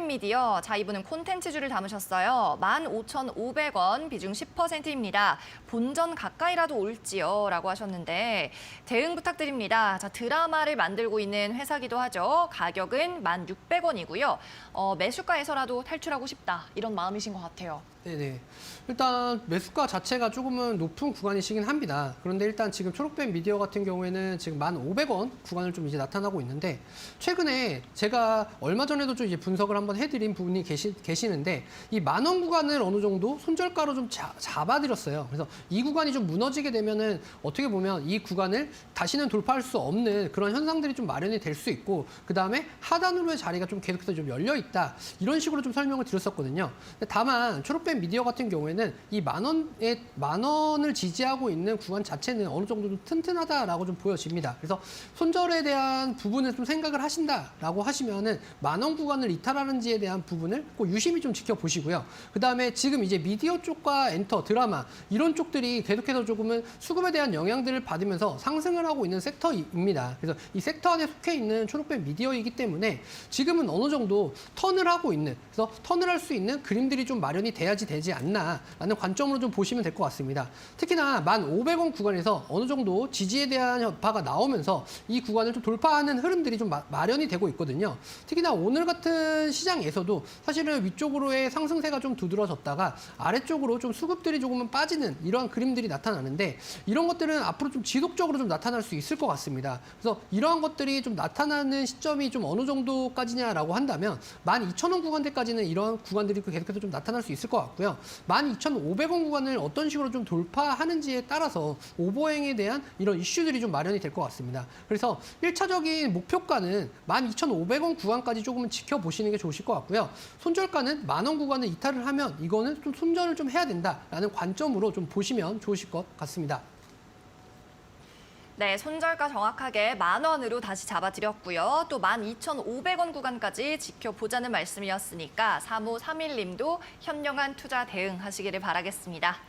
미디어. 자, 이분은 콘텐츠주를 담으셨어요. 15,500원, 비중 10%입니다. 본전 가까이라도 올지요? 라고 하셨는데 대응 부탁드립니다. 자, 드라마를 만들고 있는 회사기도 하죠. 가격은 1,600원이고요. 매수가에서라도 탈출하고 싶다. 이런 마음이신 것 같아요. 네네. 일단 매수가 자체가 조금은 높은 구간이시긴 합니다. 그런데 일단 지금 초록뱀 미디어 같은 경우에는 지금 1,500원 구간을 좀 이제 나타나고 있는데 최근에 제가 얼마 전에도 좀 이제 분석을 한번 해드린 분이 계시는데 이 10,000원 구간을 어느 정도 손절가로 좀 잡아드렸어요. 그래서 이 구간이 좀 무너지게 되면은 어떻게 보면 이 구간을 다시는 돌파할 수 없는 그런 현상들이 좀 마련이 될 수 있고 그 다음에 하단으로의 자리가 좀 계속해서 좀 열려 있다 이런 식으로 좀 설명을 드렸었거든요. 다만 초록뱀 미디어 같은 경우에는 이 10,000원을 지지하고 있는 구간 자체는 어느 정도 좀 튼튼하다라고 좀 보여집니다. 그래서 손절에 대한 부분을 좀 생각을 하신다라고 하시면은 10,000원 구간을 이탈하는지에 대한 부분을 꼭 유심히 좀 지켜보시고요. 그 다음에 지금 이제 미디어 쪽과 엔터, 드라마 이런 쪽들이 계속해서 조금은 수급에 대한 영향들을 받으면서 상승을 하고 있는 섹터입니다. 그래서 이 섹터 안에 속해 있는 초록뱀 미디어이기 때문에 지금은 어느 정도 턴을 하고 있는, 그래서 턴을 할 수 있는 그림들이 좀 마련이 돼야지 되지 않나라는 관점으로 좀 보시면 될 것 같습니다. 특히나 1,500원 구간에서 어느 정도 지지에 대한 여파가 나오면서 이 구간을 좀 돌파하는 흐름들이 좀 마련이 되고 있거든요. 특히나 오늘 같은 시장에서도 사실은 위쪽으로의 상승세가 좀 두드러졌다가 아래쪽으로 좀 수급들이 조금은 빠지는 이러한 그림들이 나타나는데 이런 것들은 앞으로 좀 지속적으로 좀 나타날 수 있을 것 같습니다. 그래서 이러한 것들이 좀 나타나는 시점이 좀 어느 정도까지냐라고 한다면 12,000원 구간대까지는 이런 구간들이 계속해서 좀 나타날 수 있을 것 같고요. 12,500원 구간을 어떤 식으로 좀 돌파하는지에 따라서 오버행에 대한 이런 이슈들이 좀 마련이 될 것 같습니다. 그래서 1차적인 목표가는 12,500원 구간까지 조금은 지켜보시는 게 좋으실 것 같고요. 손절가는 10,000원 구간을 이탈을 하면 이거는 좀 손절을 좀 해야 된다라는 관점으로 좀 보시면 좋으실 것 같습니다. 네, 손절가 정확하게 10,000원으로 다시 잡아드렸고요. 또 12,500원 구간까지 지켜보자는 말씀이었으니까 3531님도 현명한 투자 대응하시기를 바라겠습니다.